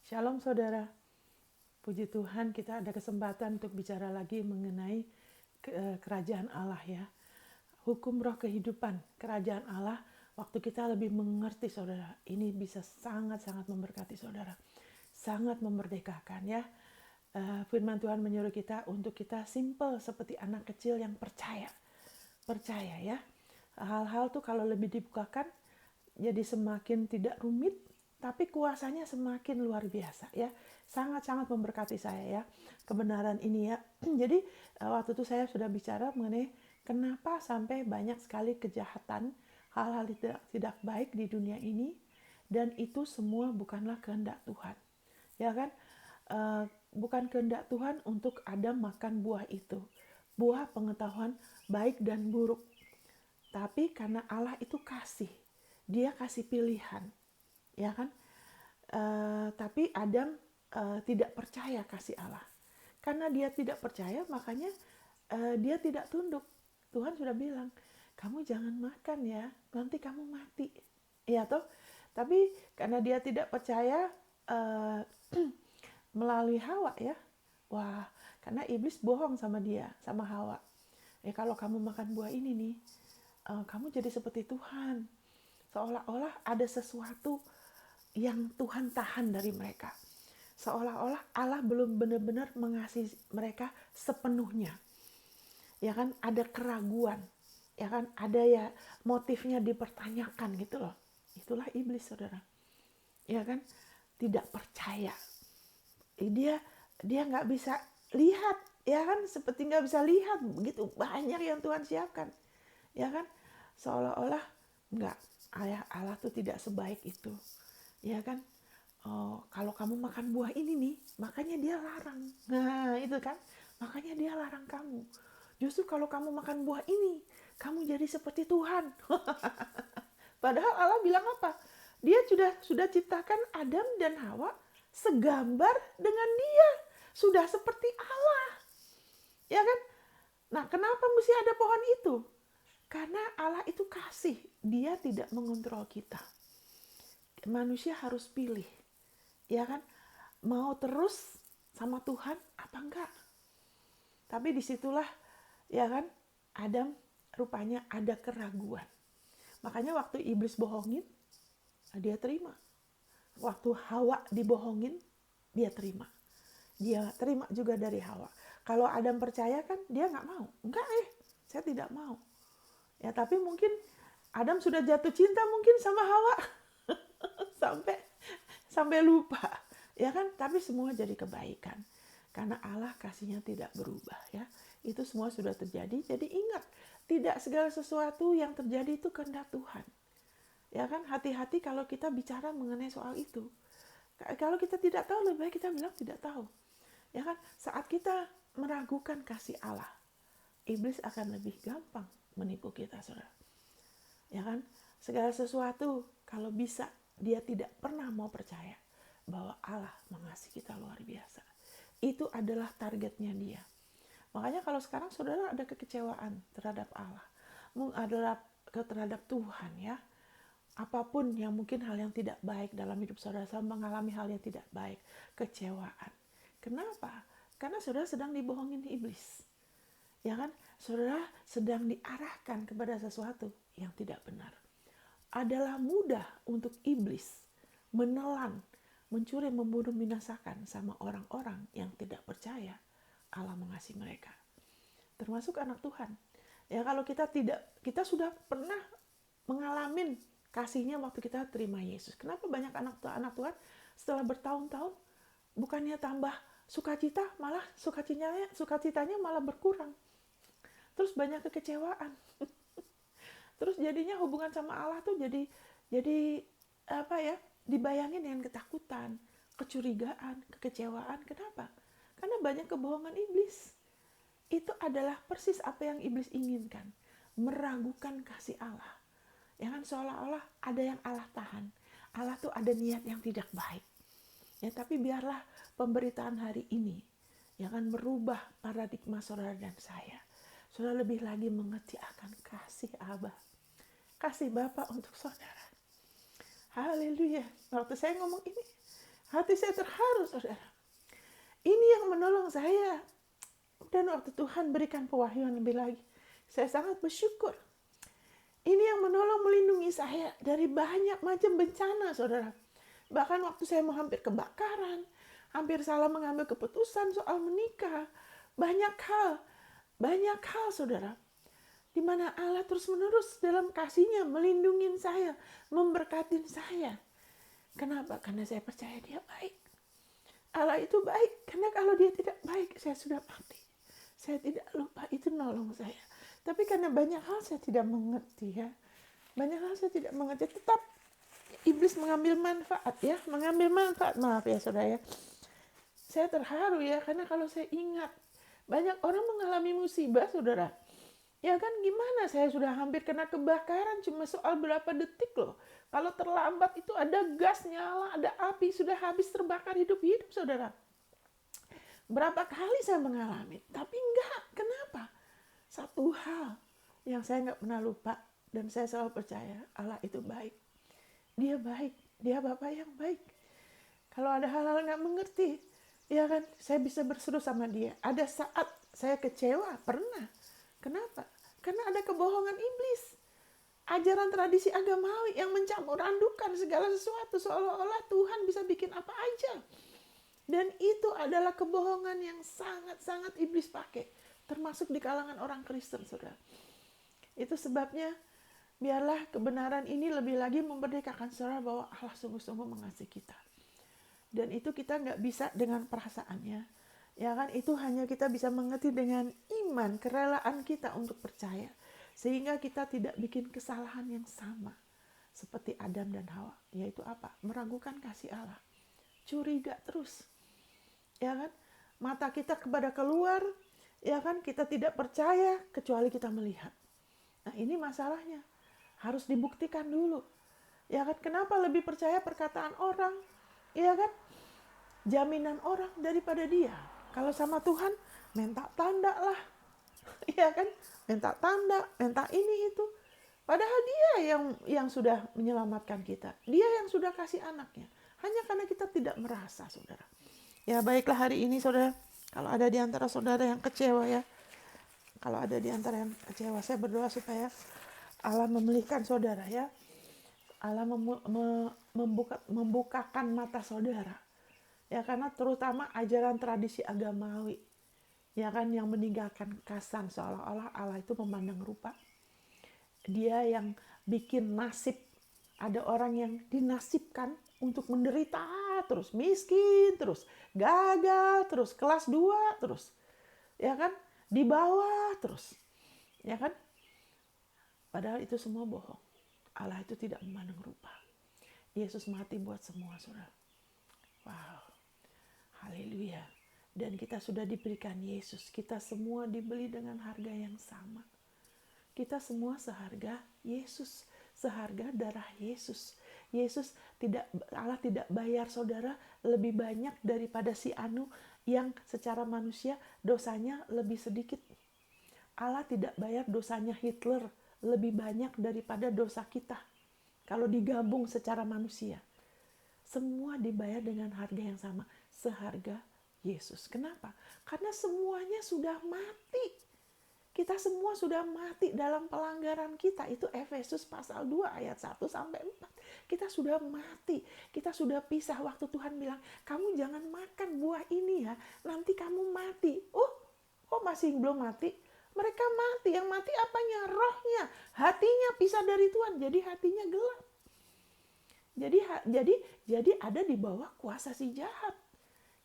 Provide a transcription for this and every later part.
Shalom saudara, puji Tuhan kita ada kesempatan untuk bicara lagi mengenai kerajaan Allah ya. Hukum roh kehidupan, kerajaan Allah, waktu kita lebih mengerti saudara, ini bisa sangat-sangat memberkati saudara. Sangat memerdekakan ya. Firman Tuhan menyuruh kita untuk kita simple seperti anak kecil yang percaya. Percaya ya. Hal-hal tuh kalau lebih dibukakan jadi semakin tidak rumit, tapi kuasanya semakin luar biasa ya. Sangat-sangat memberkati saya ya, kebenaran ini ya. Jadi waktu itu saya sudah bicara mengenai kenapa sampai banyak sekali kejahatan, hal-hal tidak baik di dunia ini, dan itu semua bukanlah kehendak Tuhan. Ya kan? Bukan kehendak Tuhan untuk Adam makan buah itu. Buah pengetahuan baik dan buruk. Tapi karena Allah itu kasih, dia kasih pilihan, ya kan? Tapi Adam tidak percaya kasih Allah. Karena dia tidak percaya, makanya dia tidak tunduk. Tuhan sudah bilang, kamu jangan makan ya, nanti kamu mati. Ya toh? Tapi karena dia tidak percaya uh, melalui Hawa ya. Wah, karena iblis bohong sama dia, sama Hawa. Kalau kamu makan buah ini nih, kamu jadi seperti Tuhan. Seolah-olah ada sesuatu yang Tuhan tahan dari mereka. Seolah-olah Allah belum benar-benar mengasihi mereka sepenuhnya. Ya kan, ada keraguan. Ya kan, ada ya motifnya dipertanyakan gitu loh. Itulah iblis, saudara. Ya kan, tidak percaya. Dia nggak bisa lihat, ya kan, seperti nggak bisa lihat begitu banyak yang Tuhan siapkan. Ya kan, seolah-olah nggak, ayah Allah tuh tidak sebaik itu. Ya kan, kalau kamu makan buah ini nih, makanya dia larang. Nah itu kan, makanya dia larang kamu. Justru kalau kamu makan buah ini, kamu jadi seperti Tuhan. Padahal Allah bilang apa? Dia sudah ciptakan Adam dan Hawa segambar dengan dia. Sudah seperti Allah. Ya kan? Nah, kenapa mesti ada pohon itu? Karena Allah itu kasih. Dia tidak mengontrol kita. Manusia harus pilih. Ya kan? Mau terus sama Tuhan apa enggak? Tapi disitulah, ya kan, Adam rupanya ada keraguan. Makanya waktu iblis bohongin, dia terima. Waktu Hawa dibohongin, dia terima. Dia terima juga dari Hawa. Kalau Adam percaya kan, dia nggak mau. Enggak, saya tidak mau. Ya, tapi mungkin Adam sudah jatuh cinta mungkin sama Hawa. sampai lupa. Ya kan, tapi semua jadi kebaikan. Karena Allah kasihnya tidak berubah ya. Itu semua sudah terjadi. Jadi ingat, tidak segala sesuatu yang terjadi itu kehendak Tuhan. Ya kan, hati-hati kalau kita bicara mengenai soal itu. Kalau kita tidak tahu, lebih baik kita bilang tidak tahu. Ya kan, saat kita meragukan kasih Allah, iblis akan lebih gampang menipu kita, saudara. Ya kan, segala sesuatu kalau bisa dia tidak pernah mau percaya bahwa Allah mengasihi kita luar biasa. Itu adalah targetnya dia. Makanya kalau sekarang saudara ada kekecewaan terhadap Allah, adalah terhadap Tuhan ya. Apapun yang mungkin hal yang tidak baik dalam hidup saudara, mengalami hal yang tidak baik, kecewaan. Kenapa? Karena saudara sedang dibohongin iblis. Ya kan? Saudara sedang diarahkan kepada sesuatu yang tidak benar. Adalah mudah untuk iblis menelan, mencuri, membunuh, binasakan sama orang-orang yang tidak percaya Allah mengasihi mereka. Termasuk anak Tuhan. Ya kalau kita sudah pernah mengalami kasihnya waktu kita terima Yesus. Kenapa banyak anak Tuhan setelah bertahun-tahun bukannya tambah sukacita, malah sukacitanya malah berkurang. Terus banyak kekecewaan. Terus jadinya hubungan sama Allah tuh jadi apa ya? Dibayangin dengan ketakutan, kecurigaan, kekecewaan. Kenapa? Karena banyak kebohongan iblis. Itu adalah persis apa yang iblis inginkan. Meragukan kasih Allah. Ya kan, seolah-olah ada yang Allah tahan. Allah tuh ada niat yang tidak baik. Ya, tapi biarlah pemberitaan hari ini yang akan merubah paradigma saudara dan saya. Saudara lebih lagi mengerti akan kasih Abah. Kasih Bapa untuk saudara. Haleluya. Waktu saya ngomong ini, Hati saya terharu, saudara. Ini yang menolong saya. Dan waktu Tuhan berikan pewahyuan lebih lagi, saya sangat bersyukur. Ini yang menolong melindungi saya dari banyak macam bencana, saudara. Bahkan waktu saya mau hampir kebakaran, hampir salah mengambil keputusan soal menikah. Banyak hal, saudara. Di mana Allah terus-menerus dalam kasih-Nya melindungi saya, memberkati saya. Kenapa? Karena saya percaya Dia baik. Allah itu baik, karena kalau Dia tidak baik, saya sudah mati. Saya tidak lupa, itu nolong saya. Tapi karena banyak hal saya tidak mengerti, ya. Banyak hal saya tidak mengerti, tetap iblis mengambil manfaat, ya. Mengambil manfaat, maaf ya saudara, ya. Saya terharu, ya, karena kalau saya ingat, banyak orang mengalami musibah, saudara. Ya kan, gimana, saya sudah hampir kena kebakaran, cuma soal berapa detik loh. Kalau terlambat itu ada gas nyala, ada api, sudah habis terbakar hidup-hidup, saudara. Berapa kali saya mengalami, tapi enggak. Kenapa? Satu hal yang saya enggak pernah lupa, dan saya selalu percaya, Allah itu baik. Dia baik, Dia Bapa yang baik. Kalau ada hal-hal enggak mengerti, ya kan, saya bisa berseru sama Dia. Ada saat saya kecewa, pernah. Kenapa? Karena ada kebohongan iblis. Ajaran tradisi agamawi yang mencampur adukan segala sesuatu, seolah-olah Tuhan bisa bikin apa aja. Dan itu adalah kebohongan yang sangat-sangat iblis pakai, termasuk di kalangan orang Kristen, saudara. Itu sebabnya biarlah kebenaran ini lebih lagi memerdekakan saudara bahwa Allah sungguh-sungguh mengasihi kita. Dan itu kita nggak bisa dengan perasaannya, ya kan? Itu hanya kita bisa mengerti dengan iman, kerelaan kita untuk percaya, sehingga kita tidak bikin kesalahan yang sama seperti Adam dan Hawa, yaitu apa? Meragukan kasih Allah, curiga terus. Ya kan, mata kita kepada keluar, ya kan, kita tidak percaya kecuali kita melihat. Nah, ini masalahnya, harus dibuktikan dulu, ya kan. Kenapa lebih percaya perkataan orang, ya kan, jaminan orang daripada Dia? Kalau sama Tuhan minta tanda lah, ya kan, minta tanda, minta ini itu, padahal Dia yang sudah menyelamatkan kita, Dia yang sudah kasih anaknya, hanya karena kita tidak merasa, saudara. Ya baiklah, hari ini saudara, kalau ada di antara saudara yang kecewa, ya, kalau ada di antara yang kecewa, saya berdoa supaya Allah memulihkan saudara, ya. Allah membukakan mata saudara, ya, karena terutama ajaran tradisi agamawi, ya kan, yang meninggalkan kesan seolah-olah Allah itu memandang rupa. Dia yang bikin nasib. Ada orang yang dinasibkan untuk menderita terus, miskin terus, gagal terus, kelas 2 terus, ya kan, di bawah terus, ya kan. Padahal itu semua bohong. Allah itu tidak memandang rupa. Yesus mati buat semua, saudara. Wow, haleluya. Dan kita sudah diberikan Yesus. Kita semua dibeli dengan harga yang sama. Kita semua seharga Yesus, seharga darah Yesus. Allah tidak bayar saudara lebih banyak daripada si Anu yang secara manusia dosanya lebih sedikit. Allah tidak bayar dosanya Hitler lebih banyak daripada dosa kita. Kalau digabung secara manusia, semua dibayar dengan harga yang sama, seharga Yesus. Kenapa? Karena semuanya sudah mati. Kita semua sudah mati dalam pelanggaran kita. Itu Efesus pasal 2 ayat 1 sampai 4. Kita sudah mati. Kita sudah pisah waktu Tuhan bilang, kamu jangan makan buah ini ya, nanti kamu mati. Kok masih belum mati? Mereka mati. Yang mati apanya? Rohnya. Hatinya pisah dari Tuhan. Jadi hatinya gelap. Jadi ada di bawah kuasa si jahat.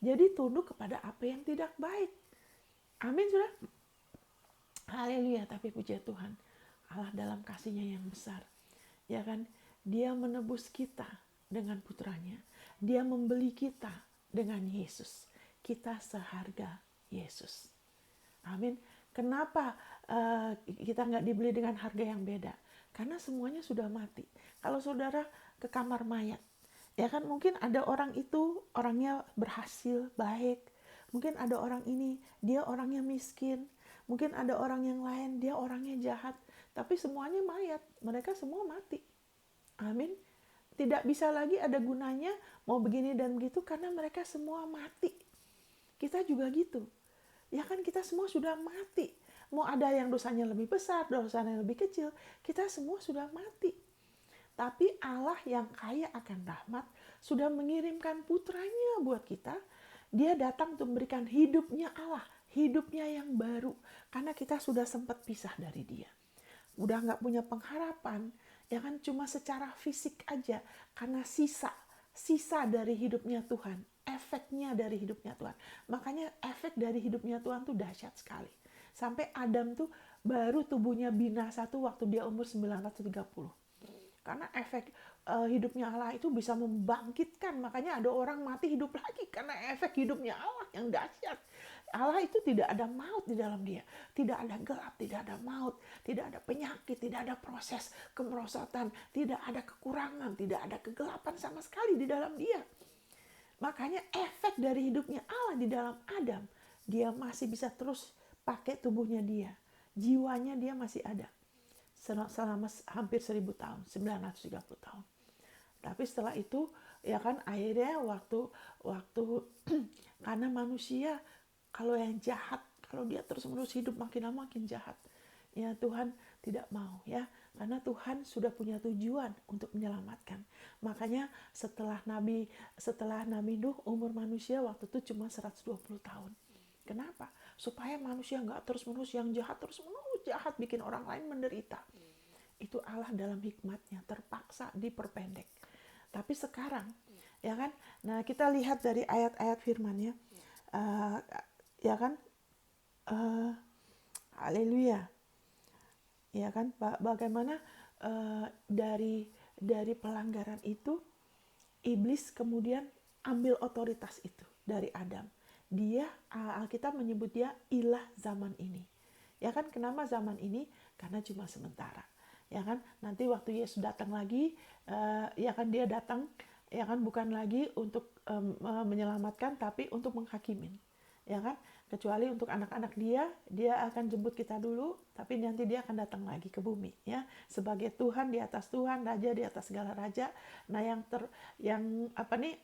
Jadi tunduk kepada apa yang tidak baik. Amin, saudara. Haleluya. Tapi puji Tuhan, Allah dalam kasih-Nya yang besar, ya kan, Dia menebus kita dengan putranya. Dia membeli kita dengan Yesus. Kita seharga Yesus. Amin. Kenapa kita nggak dibeli dengan harga yang beda? Karena semuanya sudah mati. Kalau saudara ke kamar mayat, ya kan, mungkin ada orang itu orangnya berhasil, baik. Mungkin ada orang ini, dia orangnya miskin. Mungkin ada orang yang lain, dia orangnya jahat. Tapi semuanya mayat. Mereka semua mati. Amin. tidak bisa lagi ada gunanya mau begini dan begitu karena mereka semua mati. Kita juga gitu. Ya kan kita semua sudah mati. Mau ada yang dosanya lebih besar, dosanya lebih kecil, kita semua sudah mati. Tapi Allah yang kaya akan rahmat sudah mengirimkan putranya buat kita. Dia datang untuk memberikan hidupnya Allah, hidupnya yang baru. Karena kita sudah sempat pisah dari dia. Udah nggak punya pengharapan, ya kan cuma secara fisik aja. Karena sisa dari hidupnya Tuhan, efeknya dari hidupnya Tuhan. Makanya efek dari hidupnya Tuhan tuh dahsyat sekali. Sampai Adam tuh baru tubuhnya binasa tuh waktu dia umur 930. Karena efek hidupnya Allah itu bisa membangkitkan. Makanya ada orang mati hidup lagi karena efek hidupnya Allah yang dahsyat. Allah itu tidak ada maut di dalam dia. Tidak ada gelap, tidak ada maut, tidak ada penyakit, tidak ada proses kemerosotan, tidak ada kekurangan, tidak ada kegelapan sama sekali di dalam dia. Makanya efek dari hidupnya Allah di dalam Adam, dia masih bisa terus pakai tubuhnya dia. Jiwanya dia masih ada. Selama hampir 1000 tahun, 930 tahun. Tapi setelah itu ya kan akhirnya waktu karena manusia kalau yang jahat, kalau dia terus-menerus hidup makin lama makin jahat. Ya Tuhan tidak mau ya, karena Tuhan sudah punya tujuan untuk menyelamatkan. Makanya setelah Nabi Nuh umur manusia waktu itu cuma 120 tahun. Kenapa? Supaya manusia nggak terus-menerus yang jahat terus-menerus jahat bikin orang lain menderita. Itu Allah dalam hikmatnya terpaksa diperpendek. Tapi sekarang ya kan, nah kita lihat dari ayat-ayat firman-Nya, ya kan, haleluya, ya kan, bagaimana dari pelanggaran itu iblis kemudian ambil otoritas itu dari Adam. Dia, Alkitab menyebut dia ilah zaman ini. Ya kan, kenapa zaman ini? Karena cuma sementara. Ya kan, nanti waktu Yesus datang lagi, ya kan dia datang, ya kan bukan lagi untuk menyelamatkan, tapi untuk menghakimin. Ya kan, kecuali untuk anak-anak dia akan jemput kita dulu, tapi nanti dia akan datang lagi ke bumi, ya, sebagai Tuhan di atas Tuhan, Raja di atas segala raja. Nah,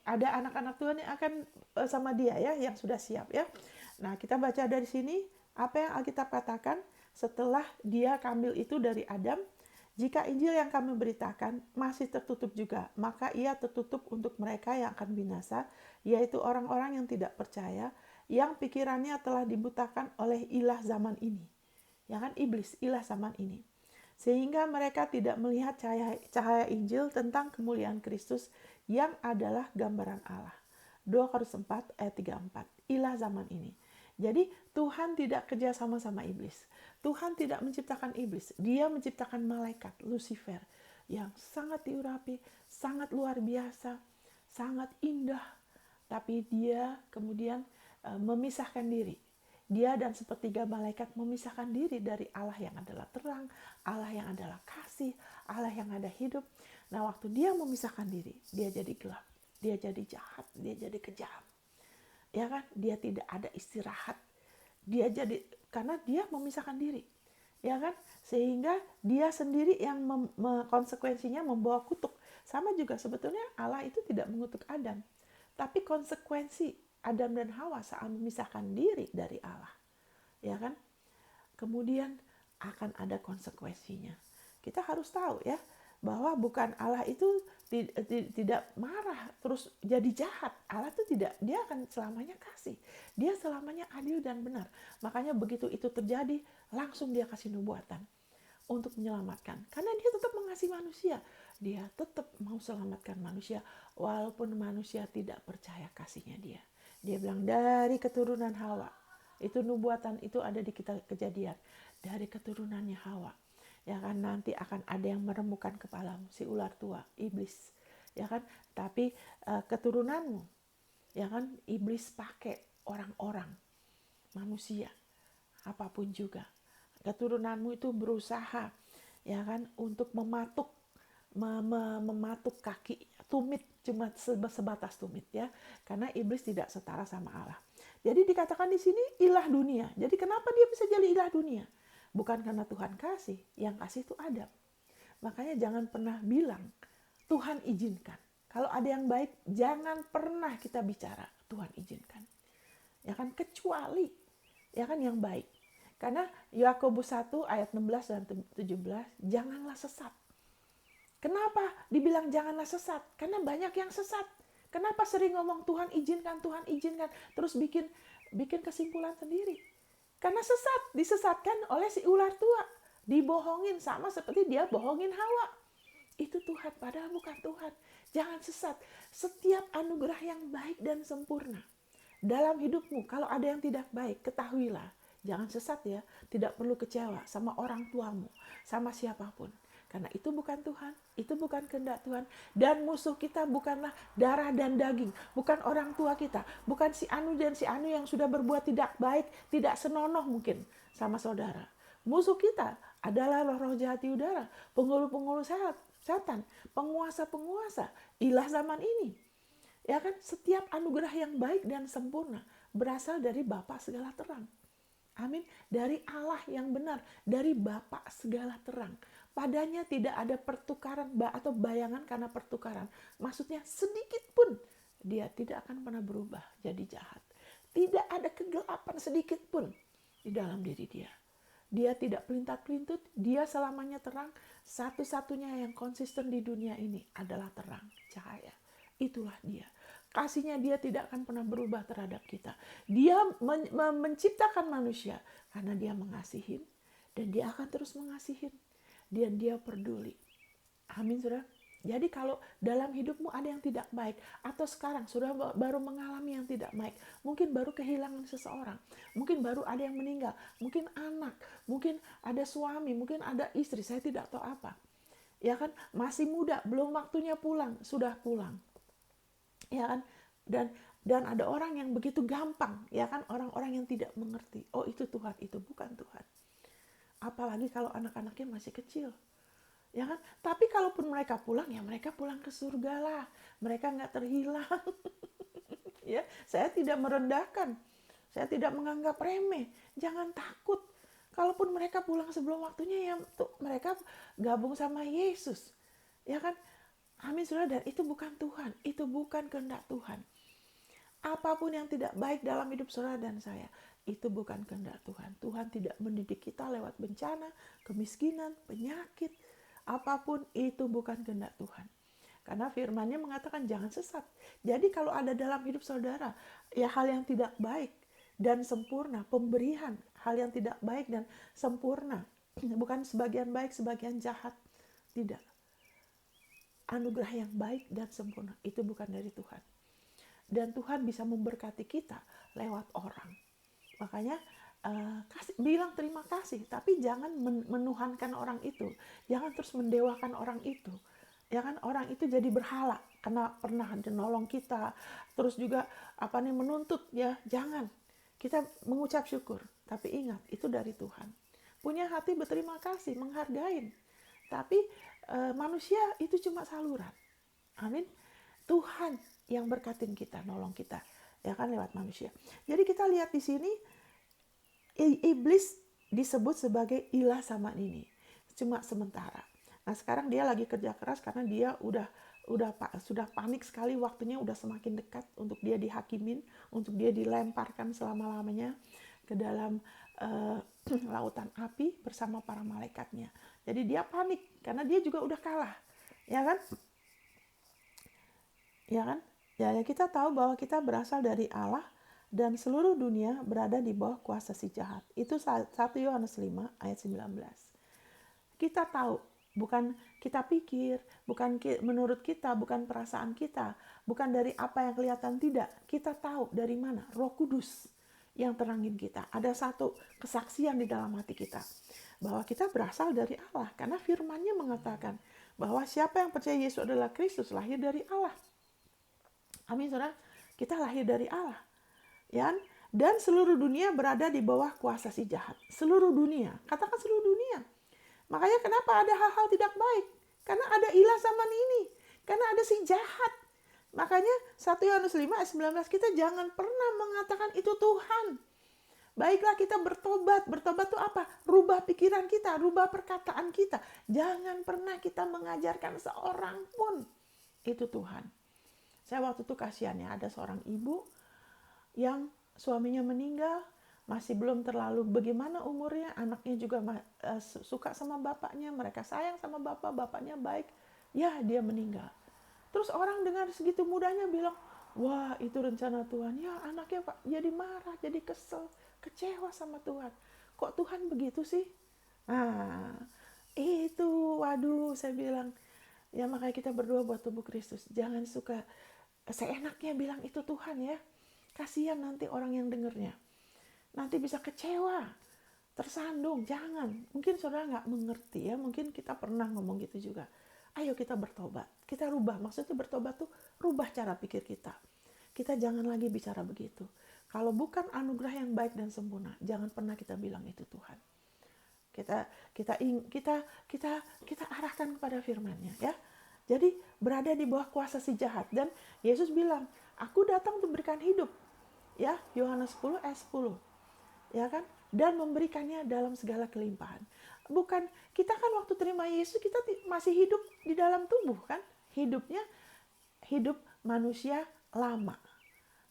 ada anak-anak Tuhan yang akan sama dia, ya, yang sudah siap, ya. Nah, kita baca dari sini apa yang Alkitab katakan setelah dia ambil itu dari Adam. Jika Injil yang kami beritakan masih tertutup juga, maka ia tertutup untuk mereka yang akan binasa, yaitu orang-orang yang tidak percaya, yang pikirannya telah dibutakan oleh ilah zaman ini. Ya kan, iblis, ilah zaman ini. Sehingga mereka tidak melihat cahaya Injil tentang kemuliaan Kristus yang adalah gambaran Allah. 2 Korintus 4 ayat 34. Ilah zaman ini. Jadi Tuhan tidak kerja sama iblis. Tuhan tidak menciptakan iblis. Dia menciptakan malaikat, Lucifer, yang sangat diurapi, sangat luar biasa, sangat indah. Tapi dia kemudian memisahkan diri. Dia dan sepertiga malaikat memisahkan diri dari Allah yang adalah terang, Allah yang adalah kasih, Allah yang ada hidup. Nah, waktu dia memisahkan diri, dia jadi gelap, dia jadi jahat, dia jadi kejam. Ya kan, dia tidak ada istirahat. Dia jadi, karena dia memisahkan diri. Ya kan, sehingga dia sendiri yang konsekuensinya membawa kutuk. Sama juga sebetulnya Allah itu tidak mengutuk Adam. Tapi konsekuensi Adam dan Hawa saat memisahkan diri dari Allah. Ya kan? Kemudian akan ada konsekuensinya. Kita harus tahu ya, bahwa bukan Allah itu tidak marah terus jadi jahat. Allah itu tidak, dia akan selamanya kasih. Dia selamanya adil dan benar. Makanya begitu itu terjadi, langsung dia kasih nubuatan untuk menyelamatkan. Karena dia tetap mengasihi manusia. Dia tetap mau selamatkan manusia walaupun manusia tidak percaya kasihnya dia. Dia bilang dari keturunan Hawa. Itu nubuatan itu ada di kitab Kejadian. Dari keturunannya Hawa. Ya kan, nanti akan ada yang meremukkan kepalamu, si ular tua, iblis. Ya kan, tapi keturunanmu, ya kan, iblis pakai orang-orang, manusia, apapun juga. Keturunanmu itu berusaha, ya kan, untuk mematuk kaki, tumit, cuma sebatas tumit, ya, karena iblis tidak setara sama Allah. Jadi dikatakan di sini ilah dunia. Jadi kenapa dia bisa jadi ilah dunia? Bukan karena Tuhan kasih, yang kasih itu Adam. Makanya jangan pernah bilang Tuhan izinkan. Kalau ada yang baik, jangan pernah kita bicara Tuhan izinkan. Ya kan, kecuali ya kan yang baik. Karena Yakobus 1 ayat 16 dan 17, janganlah sesat. Kenapa dibilang janganlah sesat? Karena banyak yang sesat. Kenapa sering ngomong Tuhan izinkan, terus bikin kesimpulan sendiri? Karena disesatkan oleh si ular tua, dibohongin sama seperti dia bohongin Hawa. Itu Tuhan, padahal bukan Tuhan. Jangan sesat. Setiap anugerah yang baik dan sempurna dalam hidupmu, kalau ada yang tidak baik, ketahuilah. Jangan sesat ya, tidak perlu kecewa sama orang tuamu, sama siapapun. Karena itu bukan Tuhan, itu bukan kehendak Tuhan. Dan musuh kita bukanlah darah dan daging, bukan orang tua kita, bukan si Anu dan si Anu yang sudah berbuat tidak baik, tidak senonoh mungkin sama saudara. Musuh kita adalah roh-roh jahat di udara, penghulu-penghulu setan, penguasa-penguasa, ilah zaman ini. Ya kan, setiap anugerah yang baik dan sempurna berasal dari Bapa segala terang. Amin. Dari Allah yang benar, dari Bapa segala terang. Padanya tidak ada pertukaran atau bayangan karena pertukaran. Maksudnya sedikit pun dia tidak akan pernah berubah jadi jahat. Tidak ada kegelapan sedikit pun di dalam diri dia. Dia tidak pelintat-pelintut, dia selamanya terang. Satu-satunya yang konsisten di dunia ini adalah terang, cahaya. Itulah dia. Kasihnya dia tidak akan pernah berubah terhadap kita. Dia menciptakan manusia karena dia mengasihi dan dia akan terus mengasihi. Dan dia peduli. Amin, saudara. Jadi kalau dalam hidupmu ada yang tidak baik, atau sekarang sudah baru mengalami yang tidak baik, mungkin baru kehilangan seseorang, mungkin baru ada yang meninggal, mungkin anak, mungkin ada suami, mungkin ada istri, saya tidak tahu apa. Ya kan, masih muda, belum waktunya pulang, sudah pulang. Ya kan, dan ada orang yang begitu gampang, ya kan, orang-orang yang tidak mengerti. Oh, itu Tuhan, itu bukan Tuhan. Apalagi kalau anak-anaknya masih kecil. Ya kan? Tapi kalaupun mereka pulang, ya mereka pulang ke surga lah. Mereka nggak terhilang. Ya, saya tidak merendahkan. Saya tidak menganggap remeh. Jangan takut. Kalaupun mereka pulang sebelum waktunya, ya mereka gabung sama Yesus. Ya kan? Amin, saudara. Dan itu bukan Tuhan. Itu bukan kehendak Tuhan. Apapun yang tidak baik dalam hidup saudara dan saya, itu bukan kehendak Tuhan. Tuhan tidak mendidik kita lewat bencana, kemiskinan, penyakit. Apapun itu bukan kehendak Tuhan. Karena firman-Nya mengatakan jangan sesat. Jadi kalau ada dalam hidup saudara, ya hal yang tidak baik dan sempurna, pemberian hal yang tidak baik dan sempurna. Bukan sebagian baik, sebagian jahat. Tidak. Anugerah yang baik dan sempurna, itu bukan dari Tuhan. Dan Tuhan bisa memberkati kita lewat orang. Makanya bilang terima kasih, tapi jangan menuhankan orang itu. Jangan terus mendewakan orang itu. Ya kan, orang itu jadi berhala karena pernah menolong kita, terus juga menuntut, ya jangan. Kita mengucap syukur, tapi ingat itu dari Tuhan. Punya hati berterima kasih, menghargai. Tapi manusia itu cuma saluran. Amin. Tuhan yang berkatin kita, nolong kita, ya kan, lewat manusia. Jadi kita lihat di sini iblis disebut sebagai ilah zaman ini, cuma sementara. Nah sekarang dia lagi kerja keras karena dia sudah panik sekali, waktunya udah semakin dekat untuk dia dihakimin, untuk dia dilemparkan selama-lamanya ke dalam lautan api bersama para malaikatnya. Jadi dia panik karena dia juga udah kalah, ya kan? Ya kan? Ya kita tahu bahwa kita berasal dari Allah dan seluruh dunia berada di bawah kuasa si jahat. Itu 1 Yohanes 5 ayat 19. Kita tahu, bukan kita pikir, bukan menurut kita, bukan perasaan kita, bukan dari apa yang kelihatan, tidak. Kita tahu dari mana? Roh Kudus yang terangin kita. Ada satu kesaksian di dalam hati kita bahwa kita berasal dari Allah, karena firman-Nya mengatakan bahwa siapa yang percaya Yesus adalah Kristus lahir dari Allah. Amin, saudara. Kita lahir dari Allah. Ya, dan seluruh dunia berada di bawah kuasa si jahat. Seluruh dunia. Katakan seluruh dunia. Makanya kenapa ada hal-hal tidak baik? Karena ada ilah zaman ini. Karena ada si jahat. Makanya 1 Yohanes 5 ayat 19, kita jangan pernah mengatakan itu Tuhan. Baiklah kita bertobat. Bertobat itu apa? Rubah pikiran kita, rubah perkataan kita. Jangan pernah kita mengajarkan seorang pun Itu Tuhan. Saya waktu itu kasihannya ada seorang ibu yang suaminya meninggal, masih belum terlalu bagaimana umurnya, anaknya juga suka sama bapaknya, mereka sayang sama bapak, bapaknya baik, ya dia meninggal. Terus orang dengar segitu mudahnya bilang, wah itu rencana Tuhan. Ya anaknya Pak jadi marah, jadi kesel, kecewa sama Tuhan. Kok Tuhan begitu sih? Nah, itu waduh saya bilang, ya makanya kita berdoa buat tubuh Kristus. Jangan suka seenaknya bilang itu Tuhan ya. Kasihan nanti orang yang dengernya. Nanti bisa kecewa, tersandung. Jangan. Mungkin saudara nggak mengerti ya. Mungkin kita pernah ngomong gitu juga. Ayo kita bertobat. Kita rubah. Maksudnya bertobat tuh rubah cara pikir kita. Kita jangan lagi bicara begitu. Kalau bukan anugerah yang baik dan sempurna, jangan pernah kita bilang itu Tuhan. Kita arahkan kepada firman-Nya ya. Jadi berada di bawah kuasa si jahat, dan Yesus bilang, aku datang untuk memberikan hidup. Ya, Yohanes 10 ayat 10. Ya kan? Dan memberikannya dalam segala kelimpahan. Bukan, kita kan waktu terima Yesus kita masih hidup di dalam tubuh kan? Hidupnya hidup manusia lama.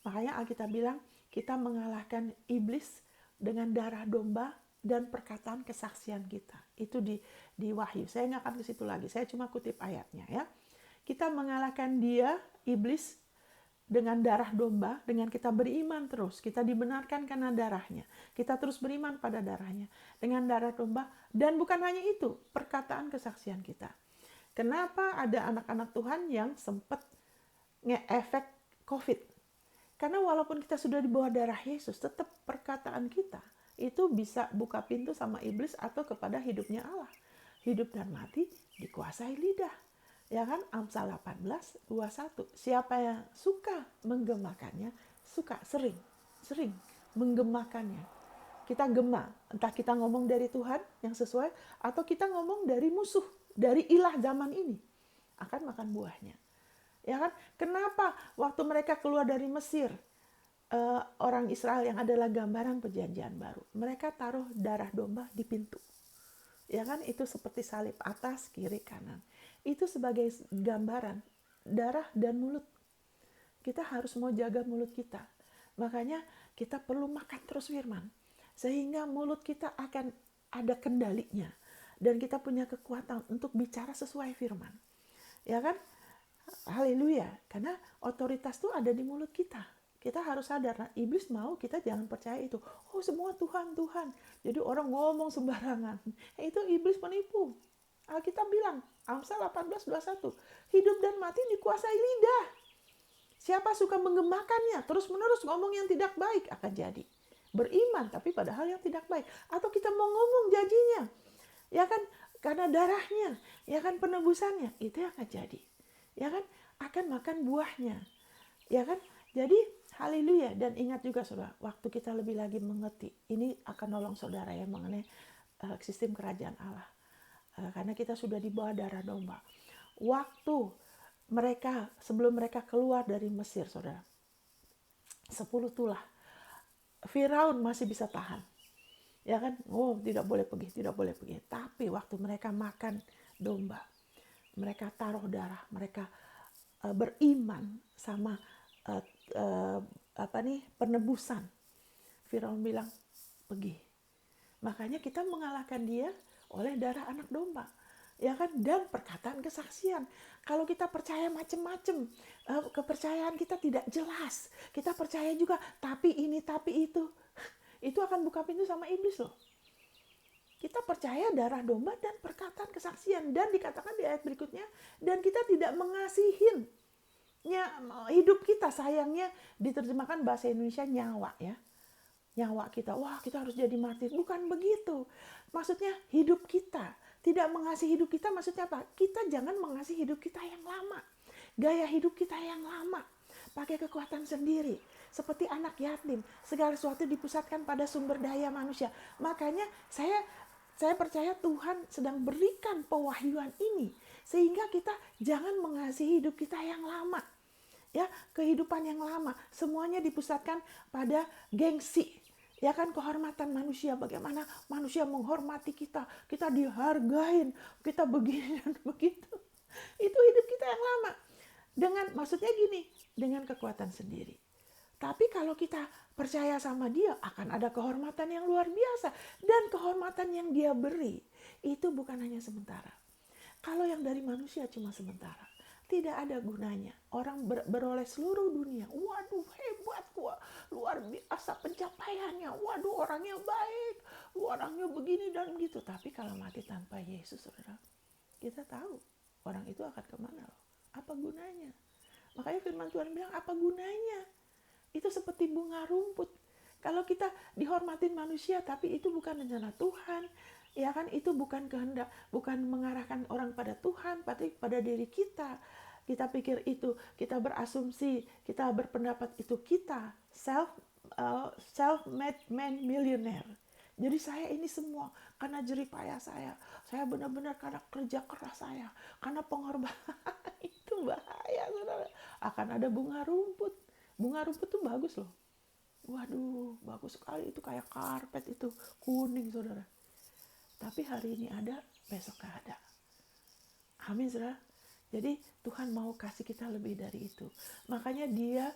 Makanya Alkitab bilang kita mengalahkan iblis dengan darah domba dan perkataan kesaksian kita. Itu di Wahyu. Saya nggak akan ke situ lagi. Saya cuma kutip ayatnya ya. Kita mengalahkan dia, iblis, dengan darah domba, dengan kita beriman terus. Kita dibenarkan karena darahnya. Kita terus beriman pada darahnya. Dengan darah domba. Dan bukan hanya itu, perkataan kesaksian kita. Kenapa ada anak-anak Tuhan yang sempat nge-efek COVID? Karena walaupun kita sudah di bawah darah Yesus, tetap perkataan kita itu bisa buka pintu sama iblis atau kepada hidupnya Allah. Hidup dan mati dikuasai lidah. Ya kan? Amsal 18:21. Siapa yang suka menggemakannya, suka sering menggemakannya. Kita gema, entah kita ngomong dari Tuhan yang sesuai atau kita ngomong dari musuh, dari ilah zaman ini, akan makan buahnya. Ya kan? Kenapa waktu mereka keluar dari Mesir, orang Israel yang adalah gambaran perjanjian baru, mereka taruh darah domba di pintu. Ya kan? Itu seperti salib atas, kiri, kanan. Itu sebagai gambaran darah dan mulut. Kita harus mau jaga mulut kita. Makanya kita perlu makan terus firman. Sehingga mulut kita akan ada kendalinya. Dan kita punya kekuatan untuk bicara sesuai firman. Ya kan? Haleluya. Karena otoritas itu ada di mulut kita. Kita harus sadar, nah, iblis mau kita jangan percaya itu. Oh semua Tuhan, Tuhan. Jadi orang ngomong sembarangan. Itu iblis penipu. Alkitab bilang, Amsal 18:21. Hidup dan mati dikuasai lidah. Siapa suka menggemakannya, terus menerus ngomong yang tidak baik akan jadi. Beriman, tapi padahal yang tidak baik. Atau kita mau ngomong janjinya. Ya kan, karena darahnya, ya kan penebusannya, itu yang akan jadi. Ya kan, akan makan buahnya. Ya kan, jadi haleluya. Dan ingat juga saudara, waktu kita lebih lagi mengerti, ini akan nolong saudara ya mengenai sistem kerajaan Allah. Karena kita sudah di bawah darah domba. Waktu mereka, sebelum mereka keluar dari Mesir, saudara, 10 tulah, Firaun masih bisa tahan. Ya kan, oh tidak boleh pergi. Tapi waktu mereka makan domba, mereka taruh darah, mereka beriman sama penebusan. Firaun bilang, pergi. Makanya kita mengalahkan dia oleh darah anak domba, ya kan, dan perkataan kesaksian. Kalau kita percaya macam-macam, kepercayaan kita tidak jelas, kita percaya juga tapi ini tapi itu akan buka pintu sama iblis loh. Kita percaya darah domba dan perkataan kesaksian, dan dikatakan di ayat berikutnya, dan kita tidak mengasihin hidup kita. Sayangnya diterjemahkan bahasa Indonesia nyawa ya. Nyawa kita, wah kita harus jadi martir. Bukan begitu. Maksudnya hidup kita. Tidak mengasihi hidup kita maksudnya apa? Kita jangan mengasihi hidup kita yang lama. Gaya hidup kita yang lama. Pakai kekuatan sendiri. Seperti anak yatim. Segala sesuatu dipusatkan pada sumber daya manusia. Makanya saya percaya Tuhan sedang berikan pewahyuan ini. Sehingga kita jangan mengasihi hidup kita yang lama. Ya, kehidupan yang lama. Semuanya dipusatkan pada gengsi. Ya kan, kehormatan manusia, bagaimana manusia menghormati kita dihargain, kita begini dan begitu. Itu hidup kita yang lama. Maksudnya gini, dengan kekuatan sendiri. Tapi kalau kita percaya sama dia, akan ada kehormatan yang luar biasa. Dan kehormatan yang dia beri, itu bukan hanya sementara. Kalau yang dari manusia cuma sementara, tidak ada gunanya. Orang beroleh seluruh dunia. Waduh, hebat gua, luar biasa pencapaiannya. Waduh, orangnya baik, orangnya begini dan begitu. Tapi kalau mati tanpa Yesus, saudara, kita tahu orang itu akan kemana loh. Apa gunanya? Makanya firman Tuhan bilang, apa gunanya? Itu seperti bunga rumput. Kalau kita dihormatin manusia, tapi itu bukan rencana Tuhan, ya kan, itu bukan kehendak, bukan mengarahkan orang pada Tuhan, tapi pada diri kita. Kita pikir itu, kita berasumsi, kita berpendapat itu kita self-made man millionaire. Jadi saya ini semua karena jerih payah saya benar-benar karena kerja keras saya, karena pengorbanan. Itu bahaya, saudara. Akan ada bunga rumput. Bunga rumput tuh bagus loh. Waduh, bagus sekali, itu kayak karpet, itu kuning, saudara. Tapi hari ini ada, besok gak ada. Amin, saudara. Jadi Tuhan mau kasih kita lebih dari itu. Makanya dia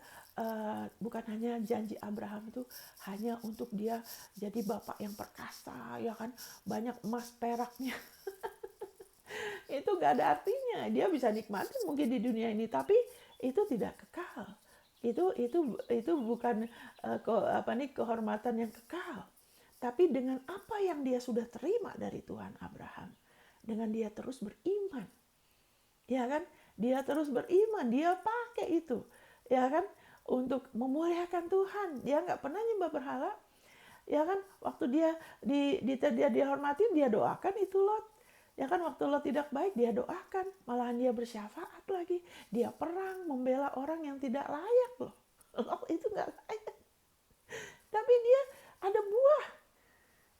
bukan hanya janji Abraham itu hanya untuk dia jadi bapak yang perkasa, ya kan, banyak emas peraknya. Itu gak ada artinya. Dia bisa nikmatin mungkin di dunia ini, tapi itu tidak kekal. Itu bukan kehormatan yang kekal. Tapi dengan apa yang dia sudah terima dari Tuhan Abraham, dengan dia terus beriman, ya kan? Dia terus beriman, dia pakai itu, ya kan? Untuk memuliakan Tuhan. Dia nggak pernah nyembah berhala, ya kan? Waktu dia dihormati, dia doakan itu Lot. Ya kan, waktu Lot tidak baik, dia doakan. Malahan dia bersyafaat lagi. Dia perang, membela orang yang tidak layak loh. Lot itu nggak layak. Tapi dia ada buah.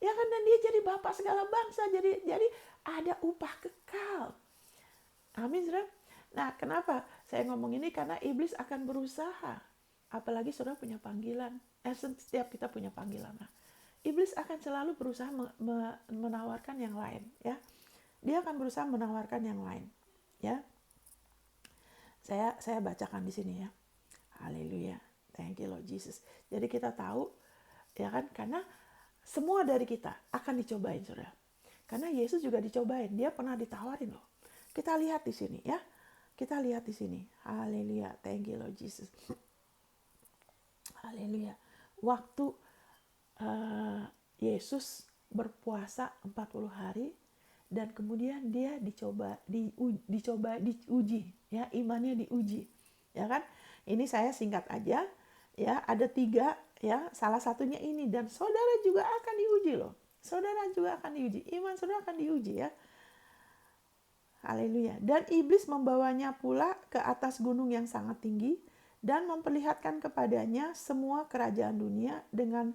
Ya kan, dan dia jadi bapak segala bangsa. Jadi ada upah kekal. Amin, saudara. Nah, kenapa saya ngomong ini? Karena iblis akan berusaha. Apalagi saudara punya panggilan. Setiap kita punya panggilan. Nah, iblis akan selalu berusaha menawarkan yang lain, ya. Dia akan berusaha menawarkan yang lain, ya. Saya bacakan di sini ya. Haleluya. Thank you Lord Jesus. Jadi kita tahu, ya kan, karena semua dari kita akan dicobain, saudara. Karena Yesus juga dicobain, dia pernah ditawarin loh. Kita lihat di sini ya. Kita lihat di sini. Haleluya. Thank you Lord Jesus. Haleluya. Waktu Yesus berpuasa 40 hari, dan kemudian dia diuji, ya, imannya diuji, ya kan? Ini saya singkat aja, ya, ada 3, ya, salah satunya ini, dan saudara juga akan diuji loh, saudara juga akan diuji, iman saudara akan diuji, ya. Haleluya. Dan iblis membawanya pula ke atas gunung yang sangat tinggi dan memperlihatkan kepadanya semua kerajaan dunia dengan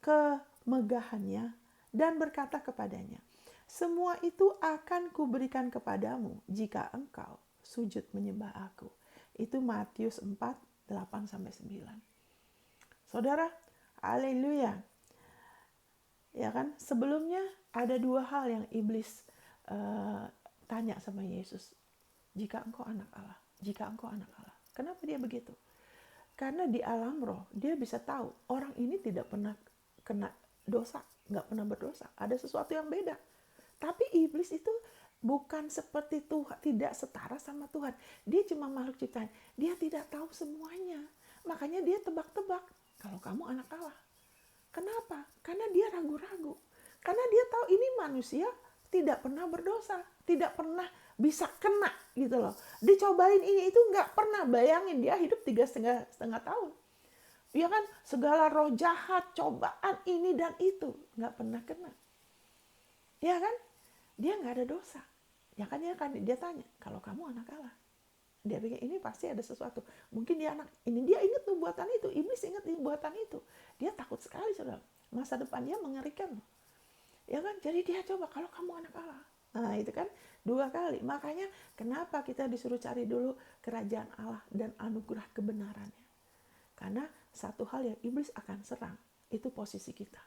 kemegahannya dan berkata kepadanya, semua itu akan kuberikan kepadamu jika engkau sujud menyembah aku. Itu Matius 4, 8-9. Saudara, haleluya. Ya kan, sebelumnya ada 2 hal yang iblis tanya sama Yesus. Jika engkau anak Allah, jika engkau anak Allah. Kenapa dia begitu? Karena di alam roh, dia bisa tahu orang ini tidak pernah kena dosa, nggak pernah berdosa. Ada sesuatu yang beda. Tapi iblis itu bukan seperti Tuhan, tidak setara sama Tuhan. Dia cuma makhluk ciptaan. Dia tidak tahu semuanya. Makanya dia tebak-tebak kalau kamu anak Allah. Kenapa? Karena dia ragu-ragu. Karena dia tahu ini manusia tidak pernah berdosa, tidak pernah bisa kena gitu loh. Dicobain ini itu nggak pernah, bayangin dia hidup 3,5 tahun. Ya kan, segala roh jahat, cobaan ini dan itu nggak pernah kena. Ya kan? Dia nggak ada dosa. Ya kan, dia tanya, kalau kamu anak Allah. Dia pikir ini pasti ada sesuatu. Mungkin dia anak, ini dia ingat tuh buatan itu. Iblis ingat buatan itu. Dia takut sekali, saudara. Masa depannya mengerikan. Ya kan? Jadi dia coba, kalau kamu anak Allah. Nah itu kan 2 kali. Makanya kenapa kita disuruh cari dulu kerajaan Allah dan anugerah kebenarannya. Karena satu hal yang iblis akan serang, itu posisi kita.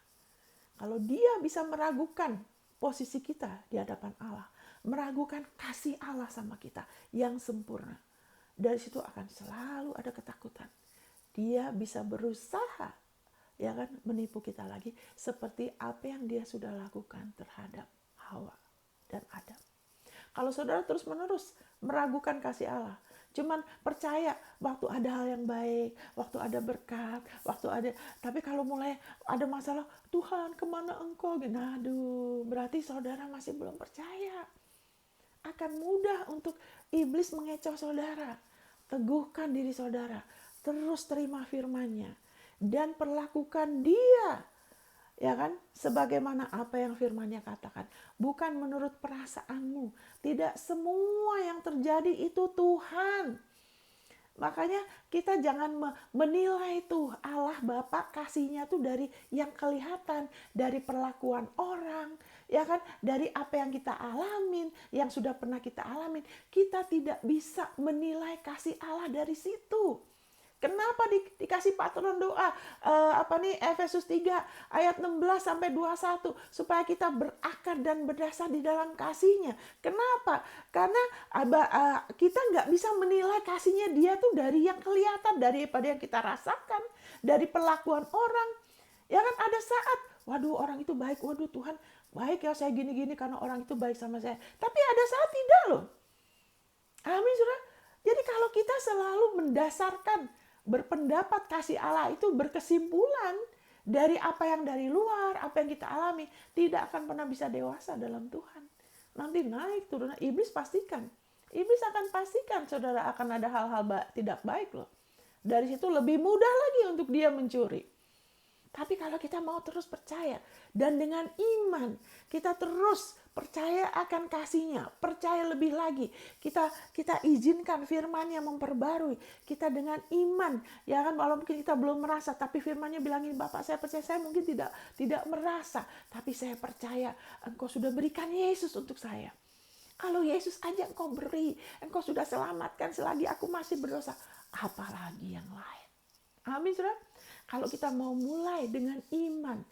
Kalau dia bisa meragukan posisi kita di hadapan Allah, meragukan kasih Allah sama kita yang sempurna, dari situ akan selalu ada ketakutan. Dia bisa berusaha, ya kan, menipu kita lagi seperti apa yang dia sudah lakukan terhadap Hawa dan Adam. Kalau saudara terus-menerus meragukan kasih Allah, cuman percaya waktu ada hal yang baik, waktu ada berkat, waktu ada, tapi kalau mulai ada masalah, Tuhan kemana engkau? Aduh, berarti saudara masih belum percaya. Akan mudah untuk iblis mengecoh saudara. Teguhkan diri saudara, terus terima firman-Nya dan perlakukan dia, ya kan, sebagaimana apa yang firman-Nya katakan, bukan menurut perasaanmu. Tidak semua yang terjadi itu Tuhan. Makanya kita jangan menilai tuh Allah Bapa kasihnya tuh dari yang kelihatan, dari perlakuan orang, ya kan, dari apa yang kita alamin, yang sudah pernah kita alamin. Kita tidak bisa menilai kasih Allah dari situ. Kenapa dikasih patron doa Efesus 3 ayat 16 sampai 21 supaya kita berakar dan berdasar di dalam kasihnya. Kenapa? Karena kita nggak bisa menilai kasihnya dia tuh dari yang kelihatan, daripada yang kita rasakan, dari perlakuan orang. Ya kan ada saat, waduh orang itu baik, waduh Tuhan baik ya saya gini-gini karena orang itu baik sama saya. Tapi ada saat tidak loh. Amin saudara. Jadi kalau kita selalu mendasarkan berpendapat kasih Allah itu berkesimpulan dari apa yang dari luar, apa yang kita alami, tidak akan pernah bisa dewasa dalam Tuhan. Nanti naik turun, iblis pastikan. Iblis akan pastikan saudara akan ada hal-hal tidak baik loh. Dari situ lebih mudah lagi untuk dia mencuri. Tapi kalau kita mau terus percaya dan dengan iman kita terus percaya akan kasih-Nya, percaya lebih lagi, kita izinkan firman-Nya memperbarui kita dengan iman, ya kan, walaupun kita belum merasa, tapi firman-Nya bilangin, Bapak saya percaya, saya mungkin tidak merasa, tapi saya percaya Engkau sudah berikan Yesus untuk saya. Kalau Yesus aja Engkau beri, Engkau sudah selamatkan, selagi aku masih berdosa, apalagi yang lain. Amin, saudara. Kalau kita mau mulai dengan iman,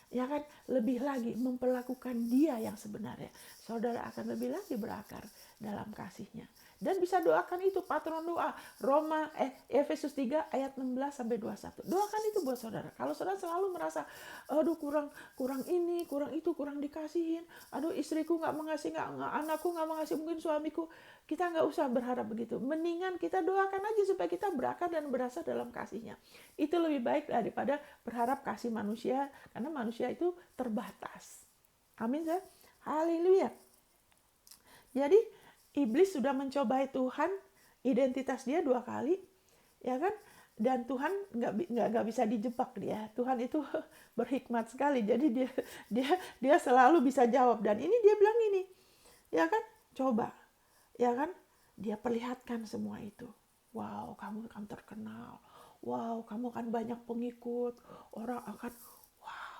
ya kan, lebih lagi memperlakukan dia yang sebenarnya, saudara akan lebih lagi berakar dalam kasih-Nya. Dan bisa doakan itu patron doa Efesus 3 ayat 16 sampai 21. Doakan itu buat saudara. Kalau saudara selalu merasa aduh kurang ini, kurang itu, kurang dikasihin, aduh istriku nggak mengasihi, anakku nggak mengasihi, mungkin suamiku, kita nggak usah berharap begitu. Mendingan kita doakan aja supaya kita berakar dan berasal dalam kasih-Nya. Itu lebih baik daripada berharap kasih manusia, karena manusia itu terbatas. Amin ya. Haleluya. Jadi iblis sudah mencobai Tuhan, identitas dia 2 kali, ya kan? Dan Tuhan nggak bisa dijebak dia. Tuhan itu berhikmat sekali. Jadi dia selalu bisa jawab. Dan ini dia bilang ini, ya kan? Coba, ya kan? Dia perlihatkan semua itu. Wow, kamu akan terkenal. Wow, kamu akan banyak pengikut. Orang akan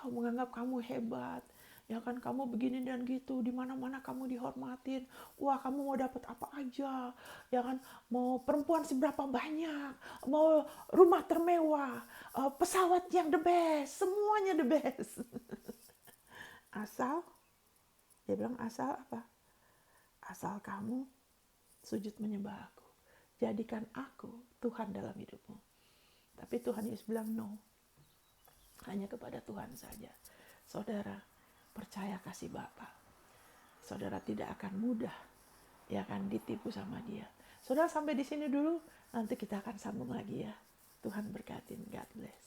menganggap kamu hebat. Ya kan, kamu begini dan gitu, di mana-mana kamu dihormatin. Wah, kamu mau dapat apa aja. Ya kan, mau perempuan seberapa banyak, mau rumah termewah, pesawat yang the best, semuanya the best. Asal, dia bilang asal apa? Asal kamu sujud menyembah aku. Jadikan aku Tuhan dalam hidupmu. Tapi Tuhan Yesus bilang no. Hanya kepada Tuhan saja. Saudara, percaya kasih Bapa. Saudara tidak akan mudah, ya kan, ditipu sama dia. Saudara sampai di sini dulu, nanti kita akan sambung lagi ya. Tuhan berkatin, God bless.